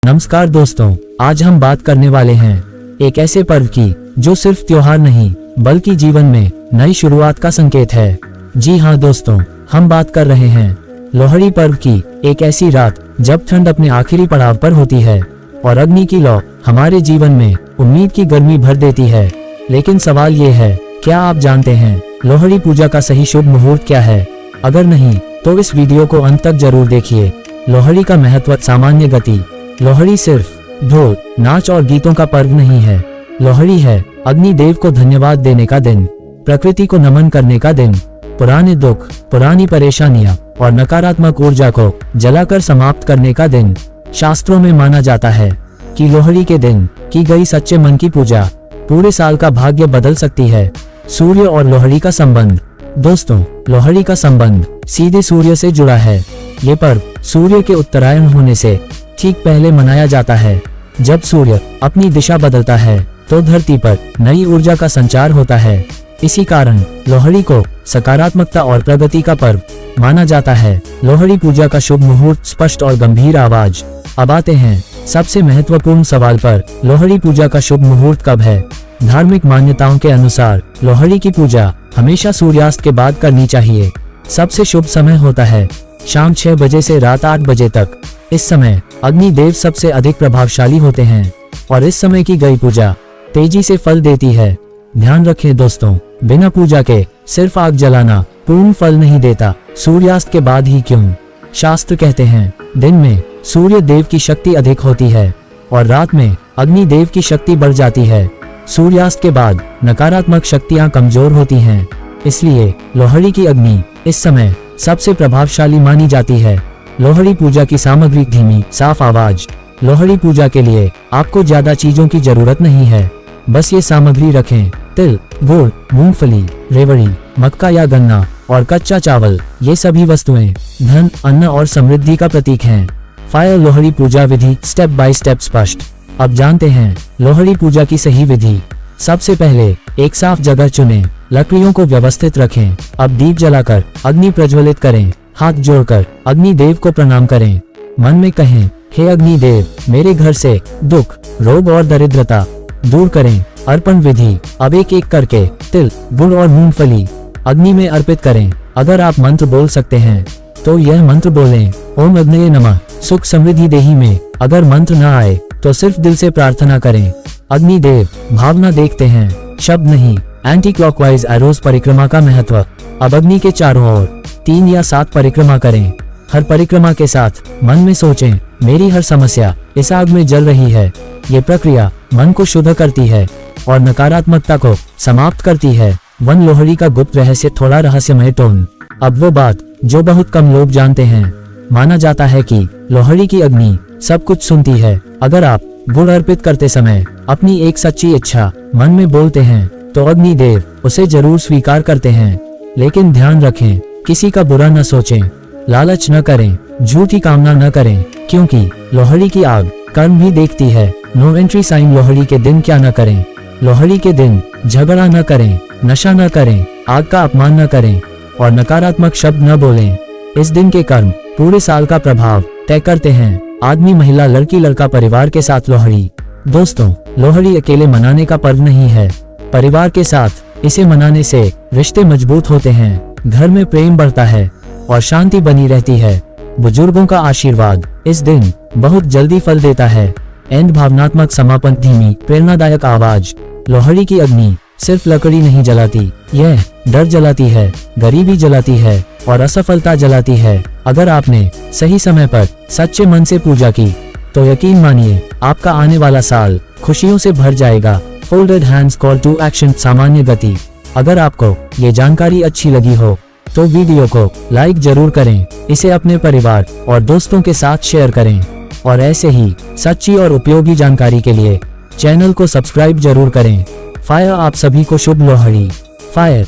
नमस्कार दोस्तों, आज हम बात करने वाले हैं एक ऐसे पर्व की जो सिर्फ त्योहार नहीं बल्कि जीवन में नई शुरुआत का संकेत है। जी हाँ दोस्तों, हम बात कर रहे हैं लोहड़ी पर्व की। एक ऐसी रात जब ठंड अपने आखिरी पड़ाव पर होती है और अग्नि की लौ हमारे जीवन में उम्मीद की गर्मी भर देती है। लेकिन सवाल ये है, क्या आप जानते हैं लोहड़ी पूजा का सही शुभ मुहूर्त क्या है? अगर नहीं तो इस वीडियो को अंत तक जरूर देखिए। लोहड़ी का महत्व। सामान्य गति। लोहड़ी सिर्फ ढोल, नाच और गीतों का पर्व नहीं है। लोहड़ी है अग्नि देव को धन्यवाद देने का दिन, प्रकृति को नमन करने का दिन, पुराने दुख, पुरानी परेशानियां और नकारात्मक ऊर्जा को जलाकर समाप्त करने का दिन। शास्त्रों में माना जाता है कि लोहड़ी के दिन की गई सच्चे मन की पूजा पूरे साल का भाग्य बदल सकती है। सूर्य और लोहड़ी का संबंध। दोस्तों, लोहड़ी का संबंध सीधे सूर्य से जुड़ा है। ये पर्व सूर्य के उत्तरायण होने से ठीक पहले मनाया जाता है। जब सूर्य अपनी दिशा बदलता है तो धरती पर नई ऊर्जा का संचार होता है। इसी कारण लोहड़ी को सकारात्मकता और प्रगति का पर्व माना जाता है। लोहड़ी पूजा का शुभ मुहूर्त। स्पष्ट और गंभीर आवाज। अब आते हैं सबसे महत्वपूर्ण सवाल पर, लोहड़ी पूजा का शुभ मुहूर्त कब है? धार्मिक मान्यताओं के अनुसार लोहड़ी की पूजा हमेशा सूर्यास्त के बाद करनी चाहिए। सबसे शुभ समय होता है शाम 6 बजे से रात 8 बजे तक। इस समय अग्नि देव सबसे अधिक प्रभावशाली होते हैं और इस समय की गई पूजा तेजी से फल देती है। ध्यान रखें दोस्तों, बिना पूजा के सिर्फ आग जलाना पूर्ण फल नहीं देता। सूर्यास्त के बाद ही क्यों? शास्त्र कहते हैं दिन में सूर्य देव की शक्ति अधिक होती है और रात में अग्नि देव की शक्ति बढ़ जाती है। सूर्यास्त के बाद नकारात्मक शक्तियां कमजोर होती हैं, इसलिए लोहड़ी की अग्नि इस समय सबसे प्रभावशाली मानी जाती है। लोहड़ी पूजा की सामग्री। धीमी साफ आवाज। लोहड़ी पूजा के लिए आपको ज्यादा चीजों की जरूरत नहीं है, बस ये सामग्री रखें। तिल, गुड़, मूंगफली, रेवड़ी, मक्का या गन्ना और कच्चा चावल। ये सभी वस्तुएं धन, अन्न और समृद्धि का प्रतीक हैं। फायर। लोहड़ी पूजा विधि। स्टेप बाय स्टेप स्पष्ट। अब जानते हैं लोहड़ी पूजा की सही विधि। सबसे पहले एक साफ जगह चुनें, लकड़ियों को व्यवस्थित रखें। अब दीप जलाकर अग्नि प्रज्वलित करें। हाथ जोड़कर अग्नि देव को प्रणाम करें। मन में कहें, हे अग्नि देव, मेरे घर से दुख, रोग और दरिद्रता दूर करें। अर्पण विधि। अब एक एक करके तिल, गुड़ और मूंगफली अग्नि में अर्पित करें। अगर आप मंत्र बोल सकते हैं तो यह मंत्र बोलें, ओम अग्नये नमः, सुख समृद्धि देहि में। अगर मंत्र न आए तो सिर्फ दिल से प्रार्थना करें। अग्नि देव भावना देखते हैं, शब्द नहीं। एंटी क्लॉकवाइज एरोस परिक्रमा का महत्व। अब अग्नि के चारों ओर 3 या 7 परिक्रमा करें। हर परिक्रमा के साथ मन में सोचें, मेरी हर समस्या इस आग में जल रही है। ये प्रक्रिया मन को शुद्ध करती है और नकारात्मकता को समाप्त करती है। वन। लोहड़ी का गुप्त रहस्य। थोड़ा रहस्यमय टोन। अब वो बात जो बहुत कम लोग जानते हैं। माना जाता है कि लोहड़ी की अग्नि सब कुछ सुनती है। अगर आप गुड़ अर्पित करते समय अपनी एक सच्ची इच्छा मन में बोलते हैं तो अग्नि देव उसे जरूर स्वीकार करते हैं। लेकिन ध्यान रखें, किसी का बुरा न सोचें, लालच न करें, झूठी कामना न करें, क्योंकि लोहड़ी की आग कर्म भी देखती है। No entry sign. लोहड़ी के दिन क्या न करें? लोहड़ी के दिन झगड़ा न करें, नशा न करें, आग का अपमान न करें और नकारात्मक शब्द न बोलें। इस दिन के कर्म पूरे साल का प्रभाव तय करते हैं। आदमी, महिला, लड़की, लड़का, परिवार के साथ लोहड़ी। दोस्तों, लोहड़ी अकेले मनाने का पर्व नहीं है। परिवार के साथ इसे मनाने से रिश्ते मजबूत होते हैं, घर में प्रेम बढ़ता है और शांति बनी रहती है। बुजुर्गों का आशीर्वाद इस दिन बहुत जल्दी फल देता है। एंड। भावनात्मक समापन। धीमी प्रेरणादायक आवाज। लोहड़ी की अग्नि सिर्फ लकड़ी नहीं जलाती, यह डर जलाती है, गरीबी जलाती है और असफलता जलाती है। अगर आपने सही समय पर सच्चे मन से पूजा की तो यकीन मानिए आपका आने वाला साल खुशियों से भर जाएगा। Folded hands. Call to action. सामान्य गति। अगर आपको ये जानकारी अच्छी लगी हो तो वीडियो को लाइक जरूर करें, इसे अपने परिवार और दोस्तों के साथ शेयर करें और ऐसे ही सच्ची और उपयोगी जानकारी के लिए चैनल को सब्सक्राइब जरूर करें। फायर। आप सभी को शुभ लोहड़ी। फायर।